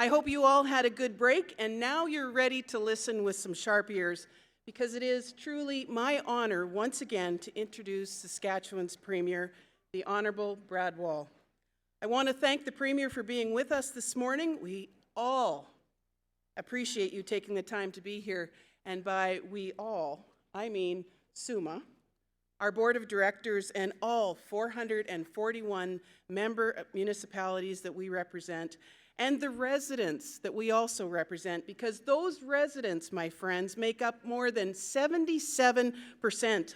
I hope you all had a good break, and now you're ready to listen with some sharp ears, because it is truly my honor once again to introduce Saskatchewan's Premier, the Honourable Brad Wall. I want to thank the Premier for being with us this morning. We all appreciate you taking the time to be here, and by we all, I mean SUMA, our Board of Directors, and all 441 member municipalities that we represent, and the residents that we also represent, because those residents, my friends, make up more than 77%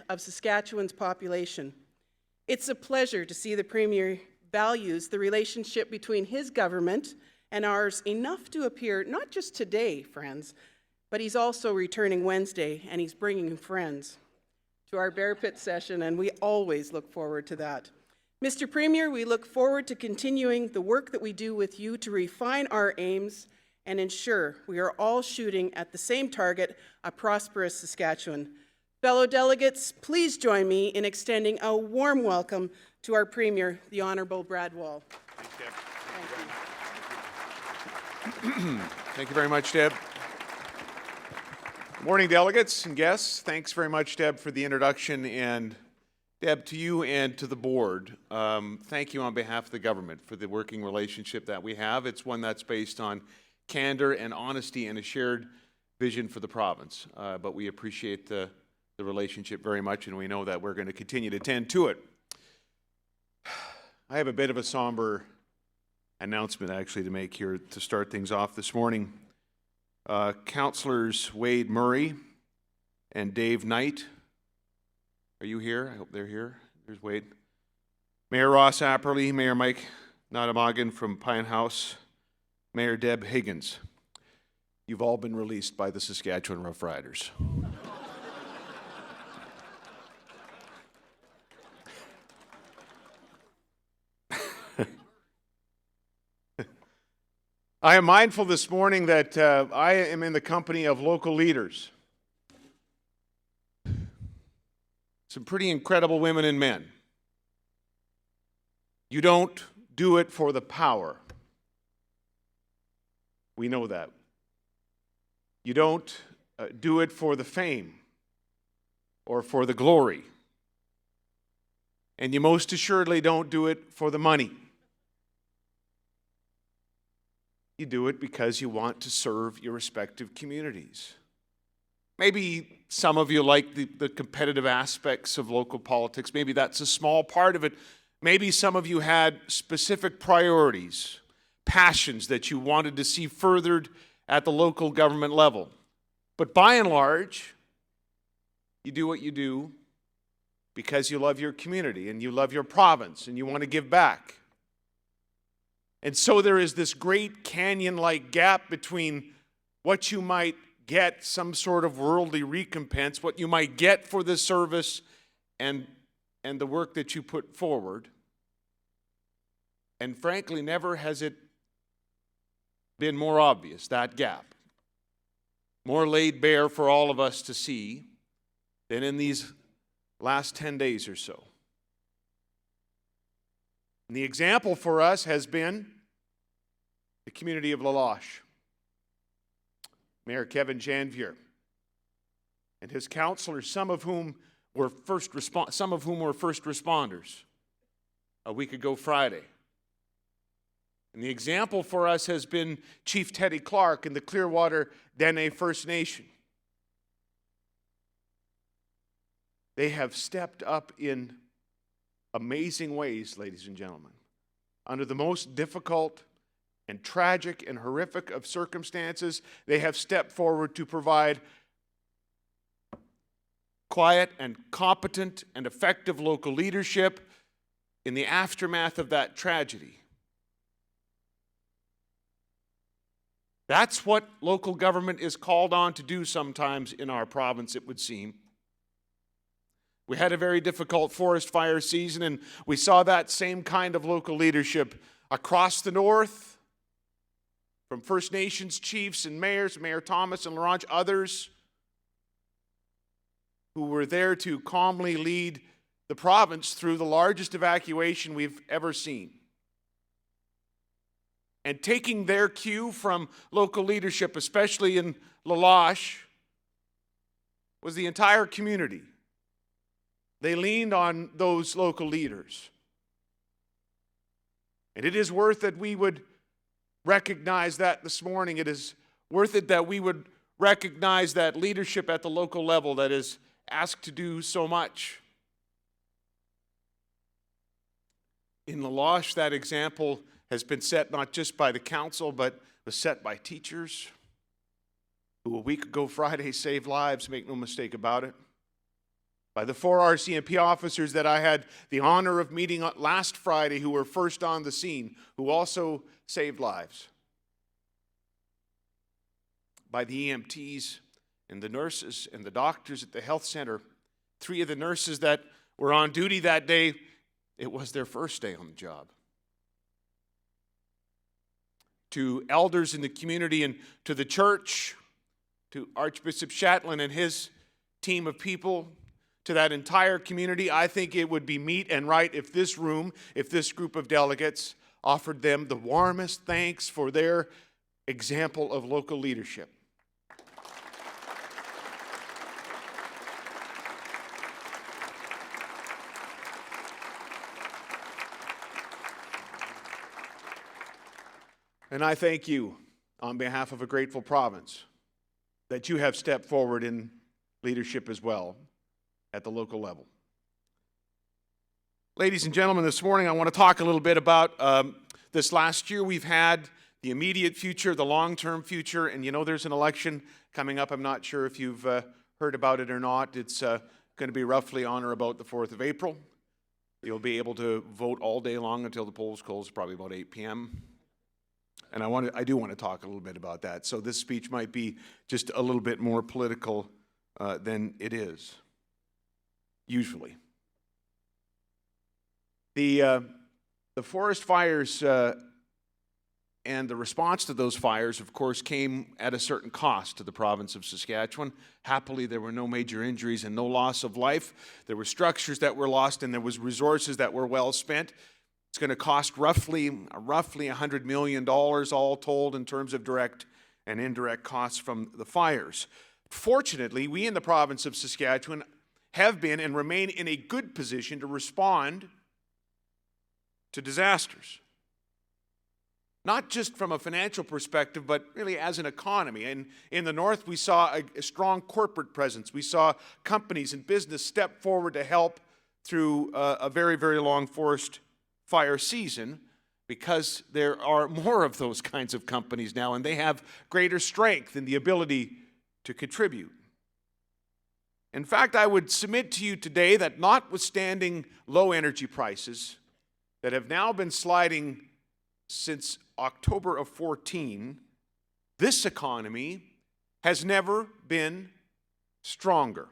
of Saskatchewan's population. It's a pleasure to see the Premier values the relationship between his government and ours enough to appear not just today, friends, but he's also returning Wednesday, and he's bringing friends to our Bear Pit session, and we always look forward to that. Mr. Premier, we look forward to continuing the work that we do with you to refine our aims and ensure we are all shooting at the same target, a prosperous Saskatchewan. Fellow delegates, please join me in extending a warm welcome to our Premier, the Honourable Brad Wall. Thanks, Deb. Thank you. Thank you very much, Deb. Good morning, delegates and guests. Thanks very much, Deb, for the introduction, and Deb, to you and to the board, thank you on behalf of the government for the working relationship that we have. It's one that's based on candor and honesty and a shared vision for the province. But we appreciate the relationship very much, and we know that we're going to continue to tend to it. I have a bit of a somber announcement, actually, to make here to start things off this morning. Councillors Wade Murray and Dave Knight, are you here? I hope they're here. There's Wade. Mayor Ross Apperly, Mayor Mike Nadamagan from Pine House, Mayor Deb Higgins. You've all been released by the Saskatchewan Rough Riders. I am mindful this morning that I am in the company of local leaders. Some pretty incredible women and men. You don't do it for the power. We know that. You don't do it for the fame or for the glory. And you most assuredly don't do it for the money. You do it because you want to serve your respective communities. Maybe some of you like the competitive aspects of local politics. Maybe that's a small part of it. Maybe some of you had specific priorities, passions that you wanted to see furthered at the local government level. But by and large, you do what you do because you love your community and you love your province and you want to give back. And so there is this great canyon-like gap between what you might get, some sort of worldly recompense, what you might get for the service and the work that you put forward. And frankly, never has it been more obvious, that gap. More laid bare for all of us to see than in these last 10 days or so. And the example for us has been the community of La Loche. Mayor Kevin Janvier and his councillors, some of whom were first responders a week ago Friday. And the example for us has been Chief Teddy Clark and the Clearwater Dene First Nation. They have stepped up in amazing ways, ladies and gentlemen, under the most difficult and tragic and horrific of circumstances. They have stepped forward to provide quiet and competent and effective local leadership in the aftermath of that tragedy. That's what local government is called on to do sometimes in our province, it would seem. We had a very difficult forest fire season, and we saw that same kind of local leadership across the north, from First Nations chiefs and mayors, Mayor Thomas and Laurent, others who were there to calmly lead the province through the largest evacuation we've ever seen. and taking their cue from local leadership, especially in La Loche, was the entire community. They leaned on those local leaders. And it is worth that we would recognize that this morning. It is worth it that we would recognize that leadership at the local level that is asked to do so much. In La Loche, that example has been set not just by the council, but was set by teachers who a week ago Friday saved lives, make no mistake about it. By the 4 RCMP officers that I had the honor of meeting last Friday who were first on the scene, who also saved lives. By the EMTs and the nurses and the doctors at the health center. 3 of the nurses that were on duty that day, it was their first day on the job. To elders in the community and to the church, to Archbishop Shatlin and his team of people, to that entire community, I think it would be meet and right if this room, if this group of delegates offered them the warmest thanks for their example of local leadership. And I thank you on behalf of a grateful province that you have stepped forward in leadership as well at the local level. Ladies and gentlemen, this morning I want to talk a little bit about this last year we've had, the immediate future, the long-term future, and you know there's an election coming up. I'm not sure if you've heard about it or not. It's going to be roughly on or about the 4th of April. You'll be able to vote all day long until the polls close, probably about 8 p.m. And I do want to talk a little bit about that. So this speech might be just a little bit more political than it is, usually. The forest fires and the response to those fires, of course, came at a certain cost to the province of Saskatchewan. Happily, there were no major injuries and no loss of life. There were structures that were lost and there was resources that were well spent. It's going to cost roughly $100 million all told in terms of direct and indirect costs from the fires. Fortunately, we in the province of Saskatchewan have been and remain in a good position to respond to disasters. Not just from a financial perspective, but really as an economy. And in the north, we saw a strong corporate presence. We saw companies and business step forward to help through a very, very long forest fire season, because there are more of those kinds of companies now, and they have greater strength and the ability to contribute. In fact, I would submit to you today that notwithstanding low energy prices that have now been sliding since October of 14, this economy has never been stronger,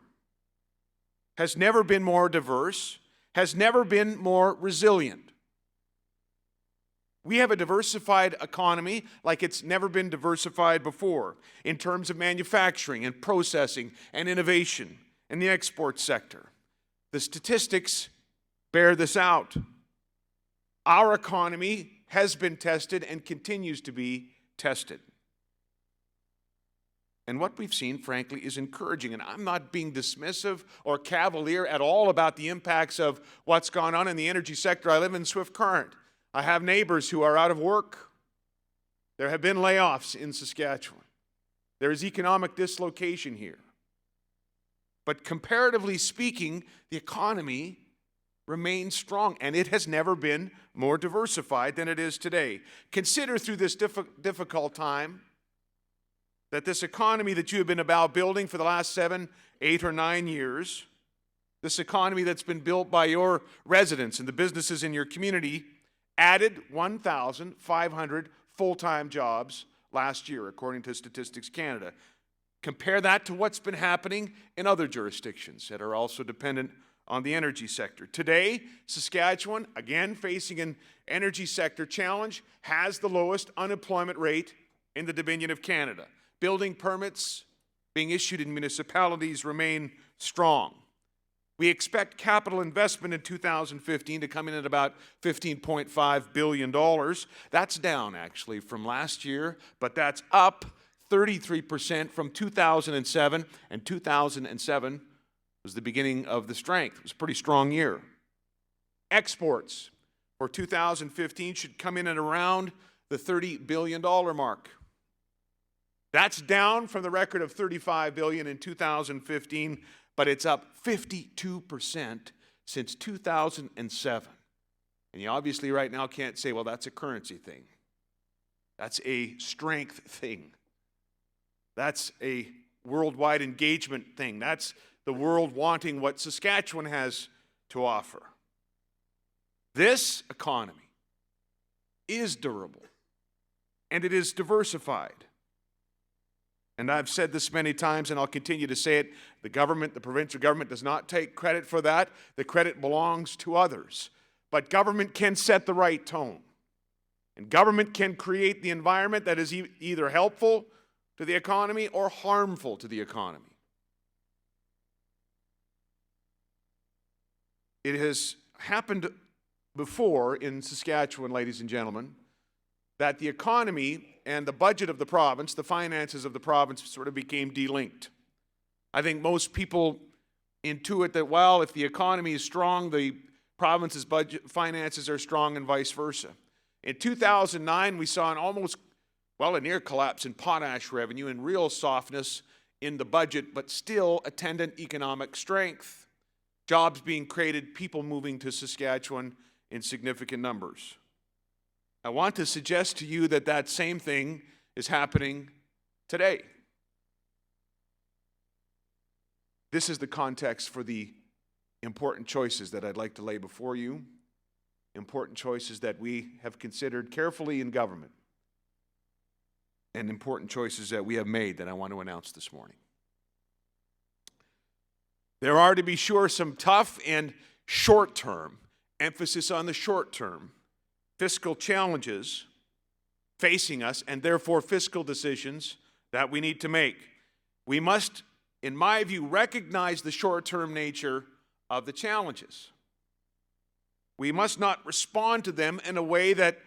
has never been more diverse, has never been more resilient. We have a diversified economy like it's never been diversified before in terms of manufacturing and processing and innovation in the export sector. The statistics bear this out. Our economy has been tested and continues to be tested. And what we've seen, frankly, is encouraging. And I'm not being dismissive or cavalier at all about the impacts of what's gone on in the energy sector. I live in Swift Current. I have neighbors who are out of work. There have been layoffs in Saskatchewan. There is economic dislocation here. But comparatively speaking, the economy remains strong, and it has never been more diversified than it is today. Consider through this difficult time that this economy that you have been about building for the last 7, 8, or 9 years, this economy that's been built by your residents and the businesses in your community, added 1,500 full-time jobs last year, according to Statistics Canada. Compare that to what's been happening in other jurisdictions that are also dependent on the energy sector. Today, Saskatchewan, again facing an energy sector challenge, has the lowest unemployment rate in the Dominion of Canada. Building permits being issued in municipalities remain strong. We expect capital investment in 2015 to come in at about $15.5 billion. That's down, actually, from last year, but that's up 33% from 2007, and 2007 was the beginning of the strength. It was a pretty strong year. Exports for 2015 should come in at around the $30 billion mark. That's down from the record of $35 billion in 2015, but it's up 52% since 2007. And you obviously right now can't say, well, that's a currency thing. That's a strength thing. That's a worldwide engagement thing. That's the world wanting what Saskatchewan has to offer. This economy is durable, and it is diversified. And I've said this many times, and I'll continue to say it, the government, the provincial government, does not take credit for that. The credit belongs to others. But government can set the right tone. And government can create the environment that is either helpful to the economy or harmful to the economy. It has happened before in Saskatchewan, ladies and gentlemen, that the economy and the budget of the province, the finances of the province, sort of became delinked. I think most people intuit that, well, if the economy is strong, the province's budget finances are strong, and vice versa. In 2009, we saw a near collapse in potash revenue and real softness in the budget, but still attendant economic strength. Jobs being created, people moving to Saskatchewan in significant numbers. I want to suggest to you that that same thing is happening today. This is the context for the important choices that I'd like to lay before you, important choices that we have considered carefully in government, and important choices that we have made that I want to announce this morning. There are, to be sure, some tough and short-term, emphasis on the short-term, fiscal challenges facing us, and therefore fiscal decisions that we need to make. We must, in my view, recognize the short-term nature of the challenges. We must not respond to them in a way that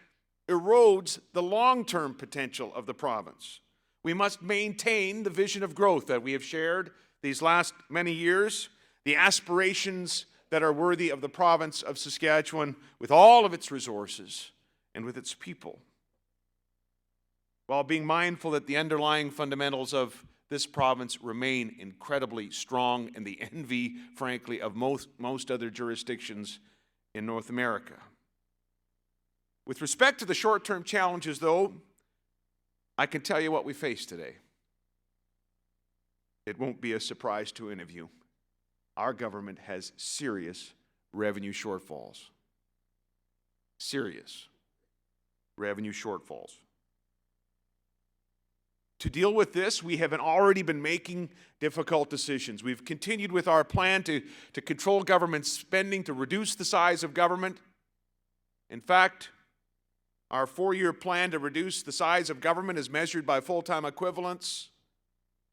erodes the long-term potential of the province. We must maintain the vision of growth that we have shared these last many years, the aspirations that are worthy of the province of Saskatchewan with all of its resources and with its people, while being mindful that the underlying fundamentals of this province remain incredibly strong and the envy, frankly, of most other jurisdictions in North America. With respect to the short-term challenges, though, I can tell you what we face today. It won't be a surprise to any of you. Our government has serious revenue shortfalls. Serious revenue shortfalls. To deal with this, we have already been making difficult decisions. We've continued with our plan to control government spending, to reduce the size of government. In fact, our 4-year plan to reduce the size of government as measured by full-time equivalents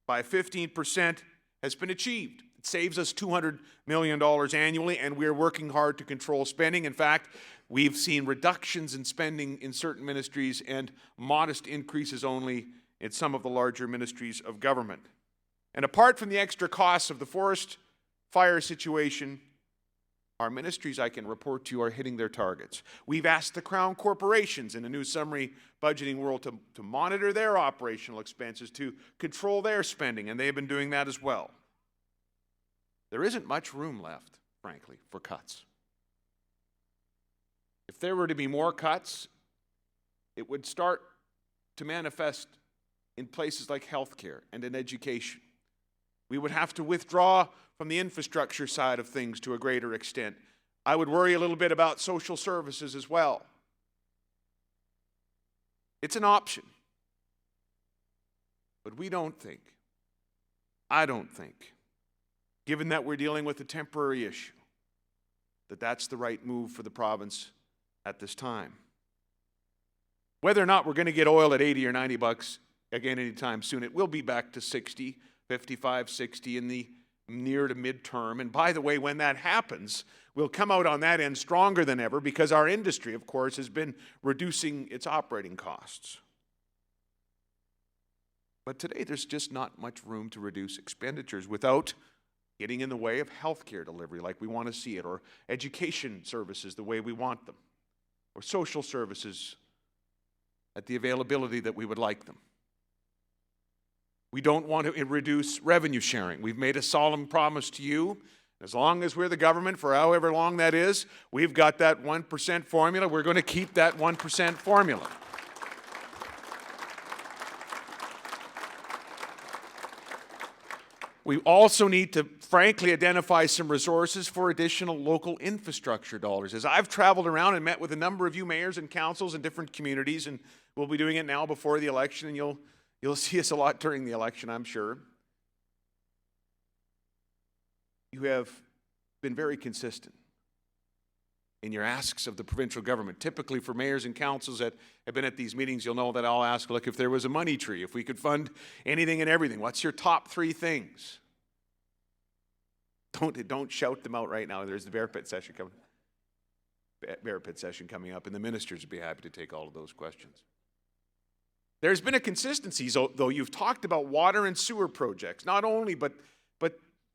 by 15% has been achieved. It saves us $200 million annually, and we're working hard to control spending. In fact, we've seen reductions in spending in certain ministries and modest increases only in some of the larger ministries of government. And apart from the extra costs of the forest fire situation, our ministries, I can report to you, are hitting their targets. We've asked the Crown corporations in the new summary budgeting world to monitor their operational expenses, to control their spending, and they've been doing that as well. There isn't much room left, frankly, for cuts. If there were to be more cuts, it would start to manifest in places like healthcare and in education. We would have to withdraw from the infrastructure side of things to a greater extent. I would worry a little bit about social services as well. It's an option. But we don't think, I don't think, given that we're dealing with a temporary issue, that that's the right move for the province at this time. Whether or not we're going to get oil at 80 or 90 bucks again anytime soon, it will be back to 60, 55, 60 in the near to midterm. And by the way, when that happens, we'll come out on that end stronger than ever because our industry, of course, has been reducing its operating costs. But today, there's just not much room to reduce expenditures without getting in the way of healthcare delivery like we want to see it, or education services the way we want them, or social services at the availability that we would like them. We don't want to reduce revenue sharing. We've made a solemn promise to you. As long as we're the government, for however long that is, we've got that 1% formula. We're going to keep that 1% formula. We also need to, frankly, identify some resources for additional local infrastructure dollars. As I've traveled around and met with a number of you mayors and councils in different communities, and we'll be doing it now before the election, and you'll see us a lot during the election, I'm sure. You have been very consistent in your asks of the provincial government. Typically for mayors and councils that have been at these meetings, you'll know that I'll ask, look, if there was a money tree, if we could fund anything and everything, what's your top 3 things? Don't shout them out right now. There's the Bear Pit session coming up, and the ministers would be happy to take all of those questions. There's been a consistency, though. You've talked about water and sewer projects, not only, but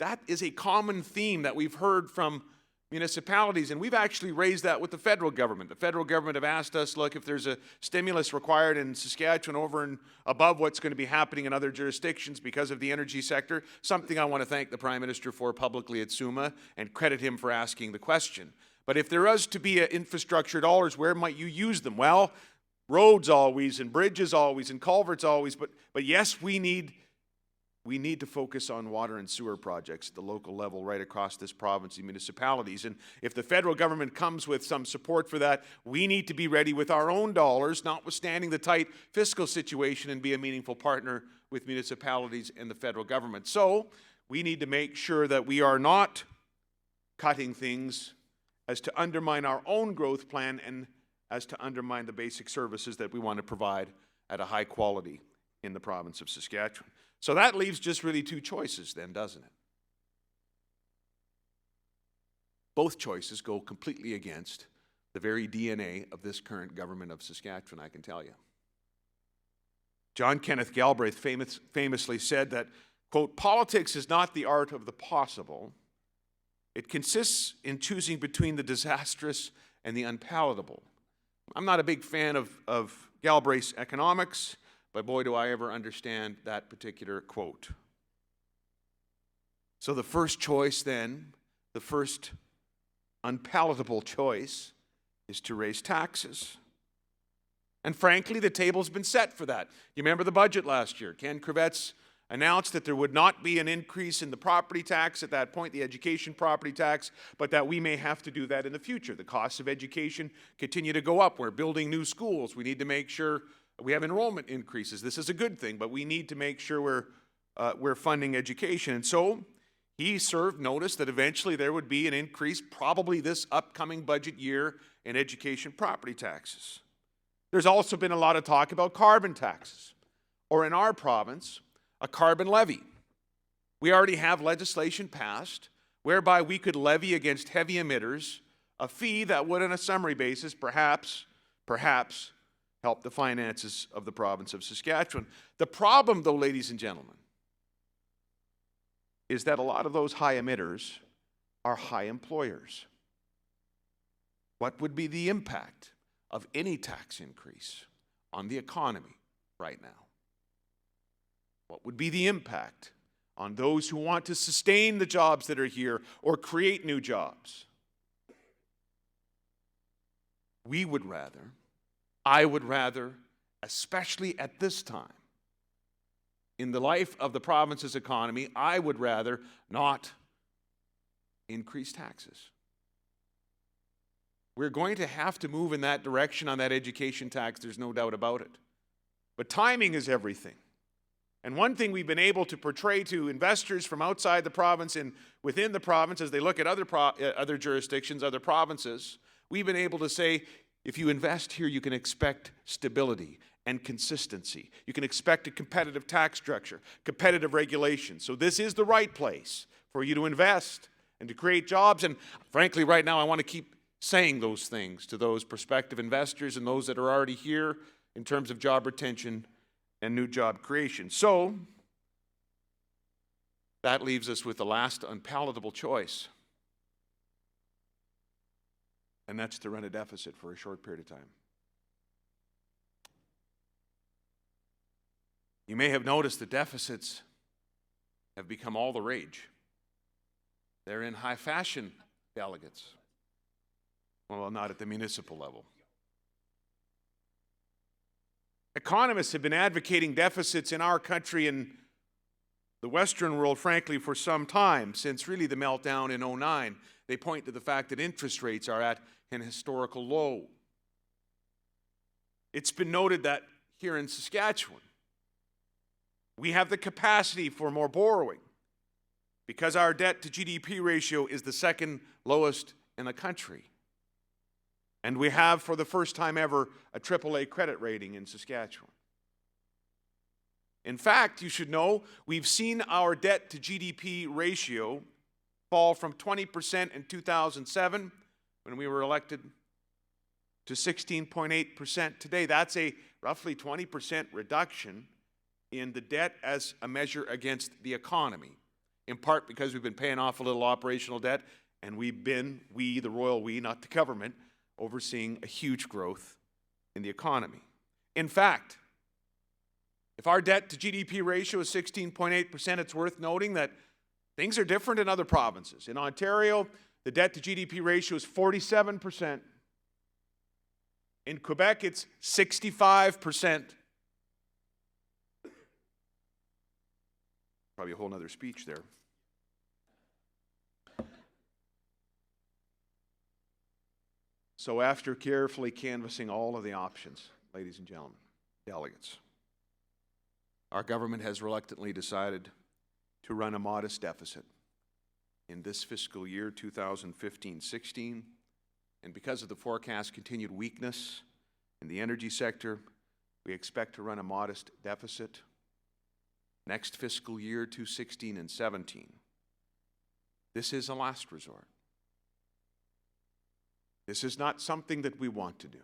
that is a common theme that we've heard from municipalities, and we've actually raised that with the federal government. The federal government have asked us, look, if there's a stimulus required in Saskatchewan over and above what's going to be happening in other jurisdictions because of the energy sector, something I want to thank the Prime Minister for publicly at SUMA and credit him for asking the question. But if there is to be infrastructure dollars, where might you use them? Well, roads always, and bridges always, and culverts always, but yes, we need to focus on water and sewer projects at the local level right across this province and municipalities. And if the federal government comes with some support for that, we need to be ready with our own dollars, notwithstanding the tight fiscal situation, and be a meaningful partner with municipalities and the federal government. So we need to make sure that we are not cutting things as to undermine our own growth plan and as to undermine the basic services that we want to provide at a high quality in the province of Saskatchewan. So that leaves just really 2 choices then, doesn't it? Both choices go completely against the very DNA of this current government of Saskatchewan, I can tell you. John Kenneth Galbraith famously said that, quote, politics is not the art of the possible. It consists in choosing between the disastrous and the unpalatable. I'm not a big fan of Galbraith's economics, but boy, do I ever understand that particular quote. So the first choice then, the first unpalatable choice, is to raise taxes. And frankly, the table's been set for that. You remember the budget last year. Ken Crevetz announced that there would not be an increase in the property tax at that point, the education property tax, but that we may have to do that in the future. The costs of education continue to go up. We're building new schools. We need to make sure we have enrollment increases. This is a good thing, but we need to make sure we're funding education. And so he served notice that eventually there would be an increase, probably this upcoming budget year, in education property taxes. There's also been a lot of talk about carbon taxes, or in our province, a carbon levy. We already have legislation passed whereby we could levy against heavy emitters a fee that would, on a summary basis, perhaps help the finances of the province of Saskatchewan. The problem, though, ladies and gentlemen, is that a lot of those high emitters are high employers. What would be the impact of any tax increase on the economy right now? What would be the impact on those who want to sustain the jobs that are here or create new jobs? I would rather, especially at this time, in the life of the province's economy, I would rather not increase taxes. We're going to have to move in that direction on that education tax, there's no doubt about it. But timing is everything. And one thing we've been able to portray to investors from outside the province and within the province as they look at other jurisdictions, other provinces, we've been able to say, if you invest here, you can expect stability and consistency. You can expect a competitive tax structure, competitive regulation. So this is the right place for you to invest and to create jobs. And frankly, right now, I want to keep saying those things to those prospective investors and those that are already here in terms of job retention and new job creation. So that leaves us with the last unpalatable choice, and that's to run a deficit for a short period of time. You may have noticed that deficits have become all the rage. They're in high fashion, delegates. Well, not at the municipal level. Economists have been advocating deficits in our country and the Western world, frankly, for some time, since really the meltdown in 2009. They point to the fact that interest rates are at an historical low. It's been noted that here in Saskatchewan, we have the capacity for more borrowing because our debt to GDP ratio is the second lowest in the country. And we have, for the first time ever, a AAA credit rating in Saskatchewan. In fact, you should know, we've seen our debt to GDP ratio fall from 20% in 2007, when we were elected, to 16.8% today. That's a roughly 20% reduction in the debt as a measure against the economy, in part because we've been paying off a little operational debt, and we've been, we, the royal we, not the government, overseeing a huge growth in the economy. In fact, if our debt to GDP ratio is 16.8%, it's worth noting that things are different in other provinces. In Ontario, the debt to GDP ratio is 47%. In Quebec, it's 65%. Probably a whole other speech there. So after carefully canvassing all of the options, ladies and gentlemen, delegates, our government has reluctantly decided to run a modest deficit in this fiscal year, 2015-16, and because of the forecast continued weakness in the energy sector, we expect to run a modest deficit next fiscal year, 2016 and 17. This is a last resort. This is not something that we want to do,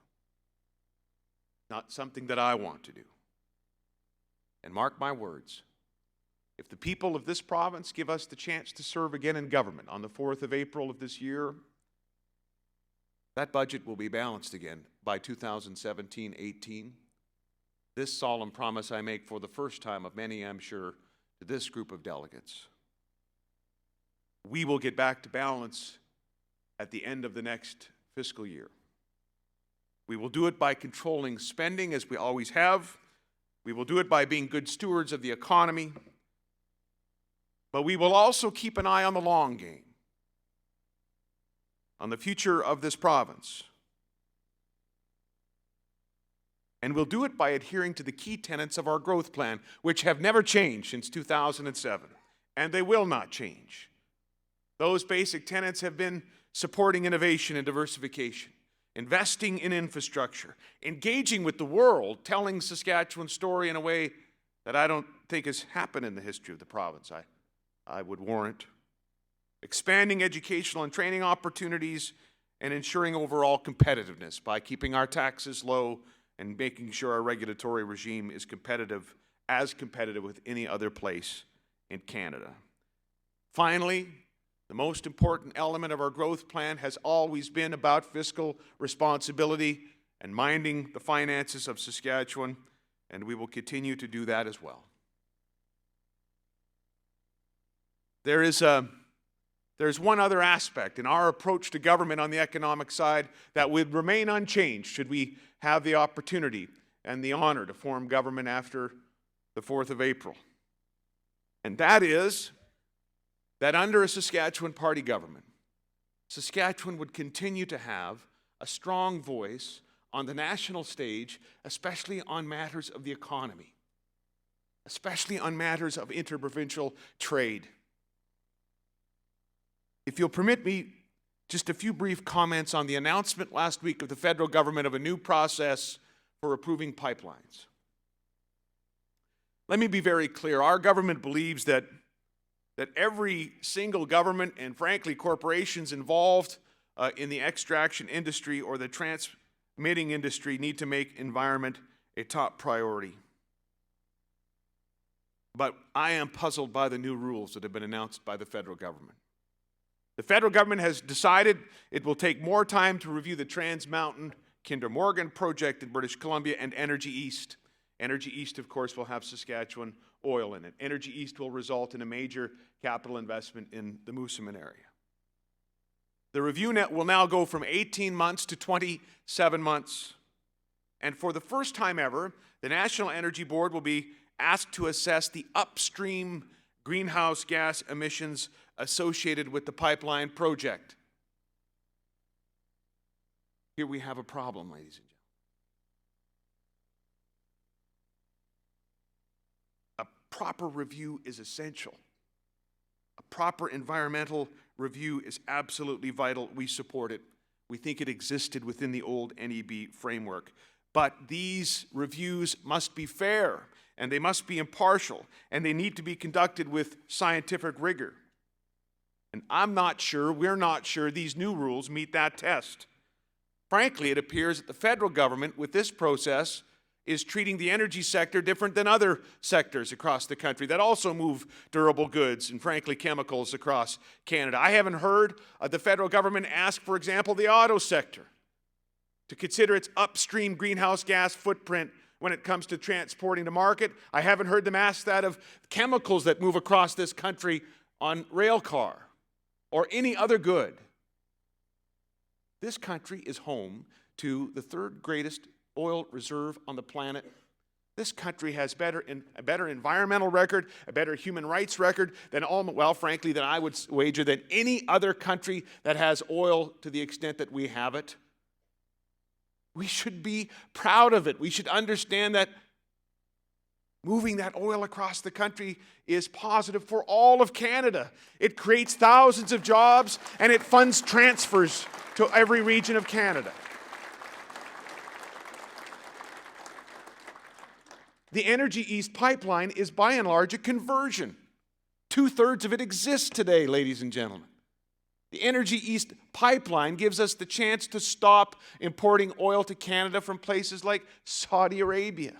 not something that I want to do. And mark my words, if the people of this province give us the chance to serve again in government on the 4th of April of this year, that budget will be balanced again by 2017-18. This solemn promise I make for the first time of many, I'm sure, to this group of delegates. We will get back to balance at the end of the next fiscal year. We will do it by controlling spending as we always have. We will do it by being good stewards of the economy. But we will also keep an eye on the long game, on the future of this province. And we'll do it by adhering to the key tenets of our growth plan, which have never changed since 2007, and they will not change. Those basic tenets have been supporting innovation and diversification, investing in infrastructure, engaging with the world, telling Saskatchewan's story in a way that I don't think has happened in the history of the province. I would warrant. Expanding educational and training opportunities and ensuring overall competitiveness by keeping our taxes low and making sure our regulatory regime is competitive with any other place in Canada. Finally, the most important element of our growth plan has always been about fiscal responsibility and minding the finances of Saskatchewan, and we will continue to do that as well. There's one other aspect in our approach to government on the economic side that would remain unchanged should we have the opportunity and the honor to form government after the 4th of April. And that is that under a Saskatchewan party government, Saskatchewan would continue to have a strong voice on the national stage, especially on matters of the economy, especially on matters of interprovincial trade. If you'll permit me, just a few brief comments on the announcement last week of the federal government of a new process for approving pipelines. Let me be very clear. Our government believes that that every single government and frankly corporations involved in the extraction industry or the transmitting industry need to make environment a top priority. But I am puzzled by the new rules that have been announced by the federal government. The federal government has decided it will take more time to review the Trans Mountain Kinder Morgan project in British Columbia and Energy East. Energy East, of course, will have Saskatchewan oil in it. Energy East will result in a major capital investment in the Moosomin area. The review net will now go from 18 months to 27 months. And for the first time ever, the National Energy Board will be asked to assess the upstream greenhouse gas emissions associated with the pipeline project. Here we have a problem, ladies and gentlemen. A proper review is essential. A proper environmental review is absolutely vital. We support it. We think it existed within the old NEB framework. But these reviews must be fair, and they must be impartial, and they need to be conducted with scientific rigor. And I'm not sure, we're not sure these new rules meet that test. Frankly, it appears that the federal government, with this process, is treating the energy sector different than other sectors across the country that also move durable goods and, frankly, chemicals across Canada. I haven't heard the federal government ask, for example, the auto sector to consider its upstream greenhouse gas footprint when it comes to transporting to market. I haven't heard them ask that of chemicals that move across this country on rail car or any other good. This country is home to the third greatest oil reserve on the planet. This country has a better environmental record, a better human rights record than frankly, than I would wager than any other country that has oil to the extent that we have it. We should be proud of it. We should understand that moving that oil across the country is positive for all of Canada. It creates thousands of jobs and it funds transfers to every region of Canada. The Energy East pipeline is by and large a conversion. 2/3 of it exists today, ladies and gentlemen. The Energy East pipeline gives us the chance to stop importing oil to Canada from places like Saudi Arabia.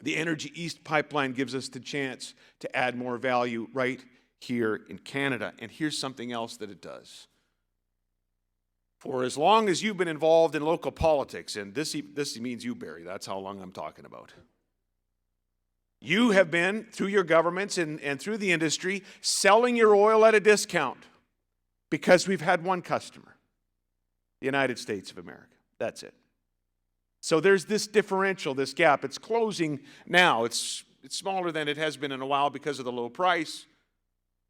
The Energy East pipeline gives us the chance to add more value right here in Canada. And here's something else that it does. For as long as you've been involved in local politics, and this means you, Barry, that's how long I'm talking about. You have been, through your governments and through the industry, selling your oil at a discount because we've had one customer, the United States of America. That's it. So there's this differential, this gap. It's closing now. It's smaller than it has been in a while because of the low price,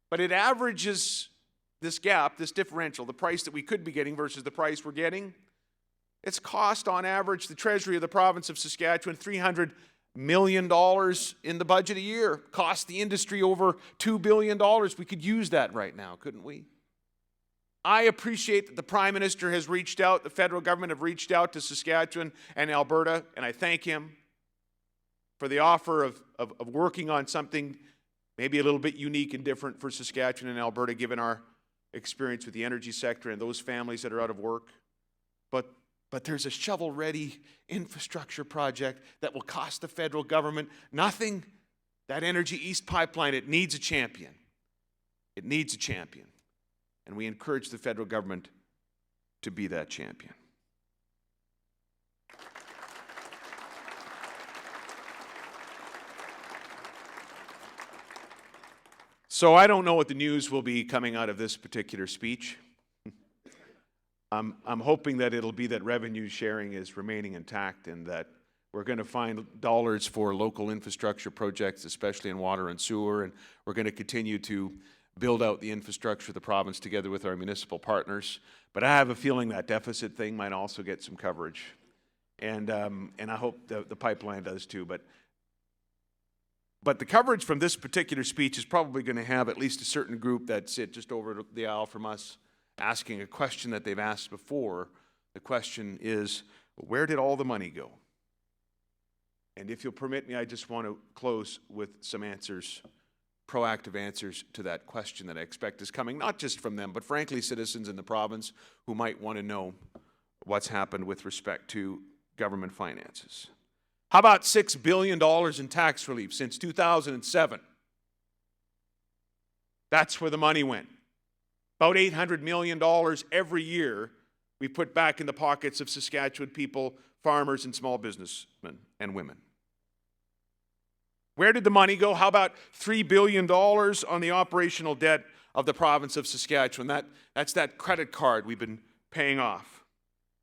but it averages this gap, this differential, the price that we could be getting versus the price we're getting. It's cost on average the Treasury of the province of Saskatchewan $300 million in the budget a year. Cost the industry over $2 billion. We could use that right now, couldn't we? I appreciate that the Prime Minister has reached out, the federal government have reached out to Saskatchewan and Alberta, and I thank him for the offer of working on something maybe a little bit unique and different for Saskatchewan and Alberta, given our experience with the energy sector and those families that are out of work. But there's a shovel-ready infrastructure project that will cost the federal government nothing. That Energy East pipeline, it needs a champion. It needs a champion. And we encourage the federal government to be that champion. So I don't know what the news will be coming out of this particular speech. I'm hoping that it'll be that revenue sharing is remaining intact and that we're going to find dollars for local infrastructure projects, especially in water and sewer, and we're going to continue to build out the infrastructure of the province together with our municipal partners. But I have a feeling that deficit thing might also get some coverage, and I hope the pipeline does too. But the coverage from this particular speech is probably going to have at least a certain group that sit just over the aisle from us asking a question that they've asked before. The question is, where did all the money go? And if you'll permit me, I just want to close with some answers proactive answers to that question that I expect is coming, not just from them, but frankly, citizens in the province who might want to know what's happened with respect to government finances. How about $6 billion in tax relief since 2007? That's where the money went. About $800 million every year we put back in the pockets of Saskatchewan people, farmers, and small businessmen and women. Where did the money go? How about $3 billion on the operational debt of the province of Saskatchewan? That's that credit card we've been paying off,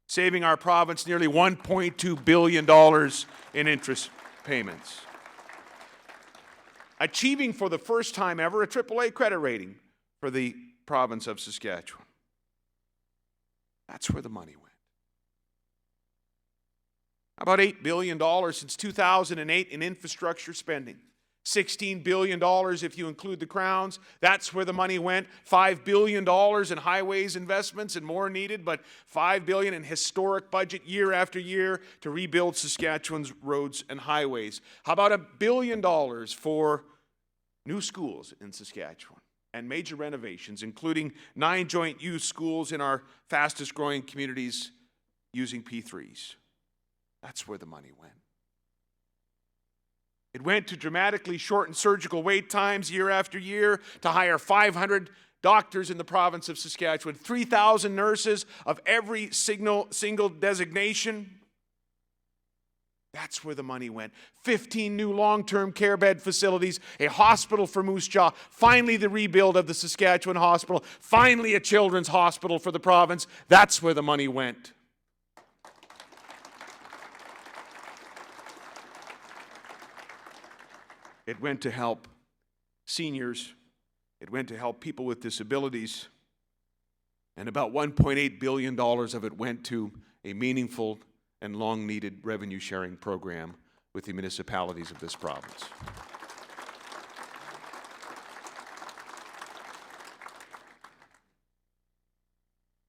saving our province nearly $1.2 billion in interest payments. Achieving for the first time ever a AAA credit rating for the province of Saskatchewan. That's where the money went. About $8 billion since 2008 in infrastructure spending. $16 billion if you include the crowns. That's where the money went. $5 billion in highways investments and more needed, but $5 billion in historic budget year after year to rebuild Saskatchewan's roads and highways. How about $1 billion for new schools in Saskatchewan and major renovations, including 9 joint use schools in our fastest growing communities using P3s? That's where the money went. It went to dramatically shorten surgical wait times year after year, to hire 500 doctors in the province of Saskatchewan, 3,000 nurses of every single designation. That's where the money went. 15 new long-term care bed facilities, a hospital for Moose Jaw, finally the rebuild of the Saskatchewan Hospital, finally a children's hospital for the province. That's where the money went. It went to help seniors. It went to help people with disabilities. And about $1.8 billion of it went to a meaningful and long-needed revenue-sharing program with the municipalities of this province.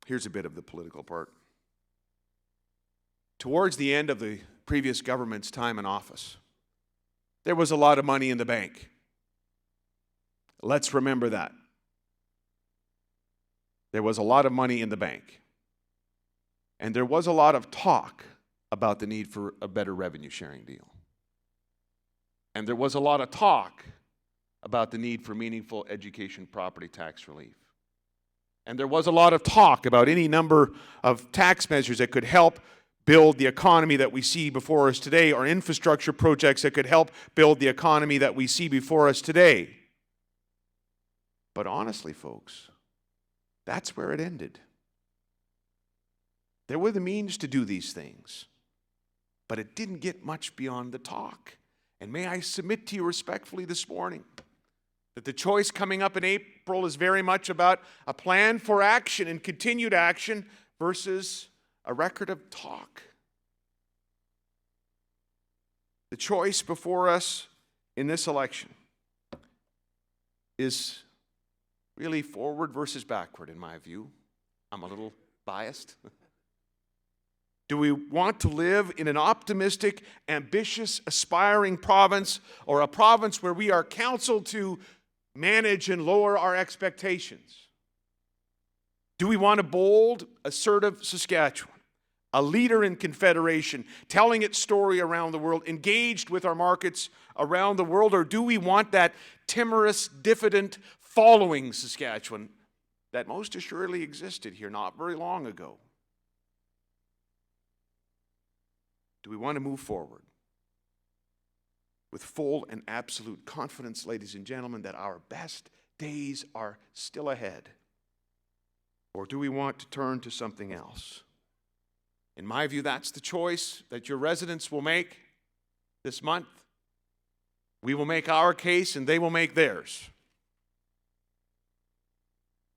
Here's a bit of the political part. Towards the end of the previous government's time in office, there was a lot of money in the bank. Let's remember that. There was a lot of money in the bank. And there was a lot of talk about the need for a better revenue sharing deal. And there was a lot of talk about the need for meaningful education property tax relief. And there was a lot of talk about any number of tax measures that could help build the economy that we see before us today, or infrastructure projects that could help build the economy that we see before us today. But honestly, folks, that's where it ended. There were the means to do these things, but it didn't get much beyond the talk. And may I submit to you respectfully this morning that the choice coming up in April is very much about a plan for action and continued action versus a record of talk. The choice before us in this election is really forward versus backward, in my view. I'm a little biased. Do we want to live in an optimistic, ambitious, aspiring province, or a province where we are counseled to manage and lower our expectations? Do we want a bold, assertive Saskatchewan, a leader in Confederation, telling its story around the world, engaged with our markets around the world? Or do we want that timorous, diffident, following Saskatchewan that most assuredly existed here not very long ago? Do we want to move forward with full and absolute confidence, ladies and gentlemen, that our best days are still ahead? Or do we want to turn to something else? In my view, that's the choice that your residents will make this month. We will make our case and they will make theirs.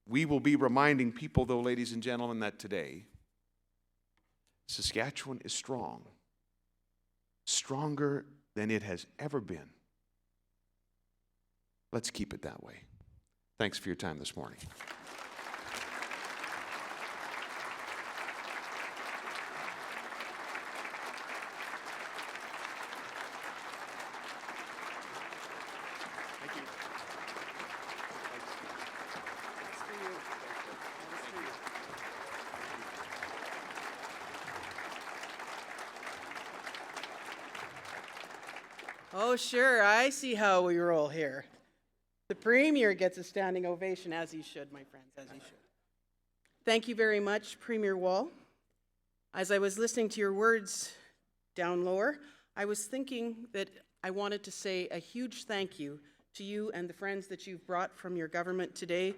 We will be reminding people, though, ladies and gentlemen, that today Saskatchewan is strong. Stronger than it has ever been. Let's keep it that way. Thanks for your time this morning. Thank you. Oh, sure, I see how we roll here. The Premier gets a standing ovation, as he should, my friends, as he should. Thank you very much, Premier Wall. As I was listening to your words down lower, I was thinking that I wanted to say a huge thank you to you and the friends that you've brought from your government today,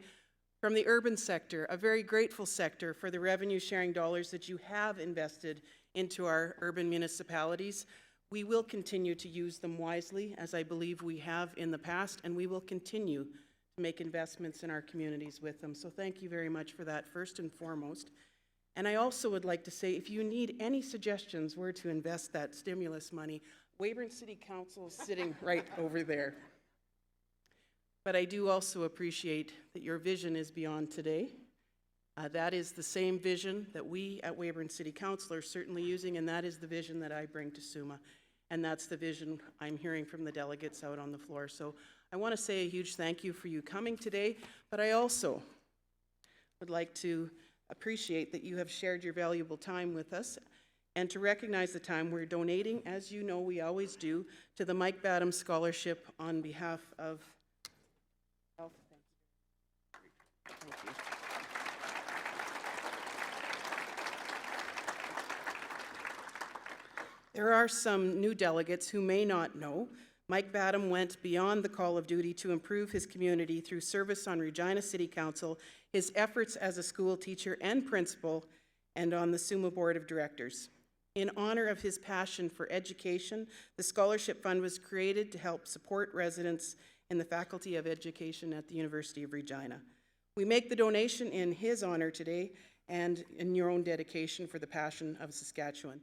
from the urban sector, a very grateful sector for the revenue sharing dollars that you have invested into our urban municipalities. We will continue to use them wisely, as I believe we have in the past, and we will continue to make investments in our communities with them. So thank you very much for that, first and foremost. And I also would like to say, if you need any suggestions where to invest that stimulus money, Weyburn City Council is sitting right over there. But I do also appreciate that your vision is beyond today. That is the same vision that we at Weyburn City Council are certainly using, and that is the vision that I bring to SUMA. And that's the vision I'm hearing from the delegates out on the floor. So I want to say a huge thank you for you coming today, but I also would like to appreciate that you have shared your valuable time with us and to recognize the time we're donating, as you know we always do, to the Mike Badham Scholarship on behalf of health. Thank you. There are some new delegates who may not know Mike Badham went beyond the call of duty to improve his community through service on Regina City Council, his efforts as a school teacher and principal, and on the SUMA Board of Directors. In honor of his passion for education, the Scholarship Fund was created to help support residents in the Faculty of Education at the University of Regina. We make the donation in his honor today and in your own dedication for the passion of Saskatchewan.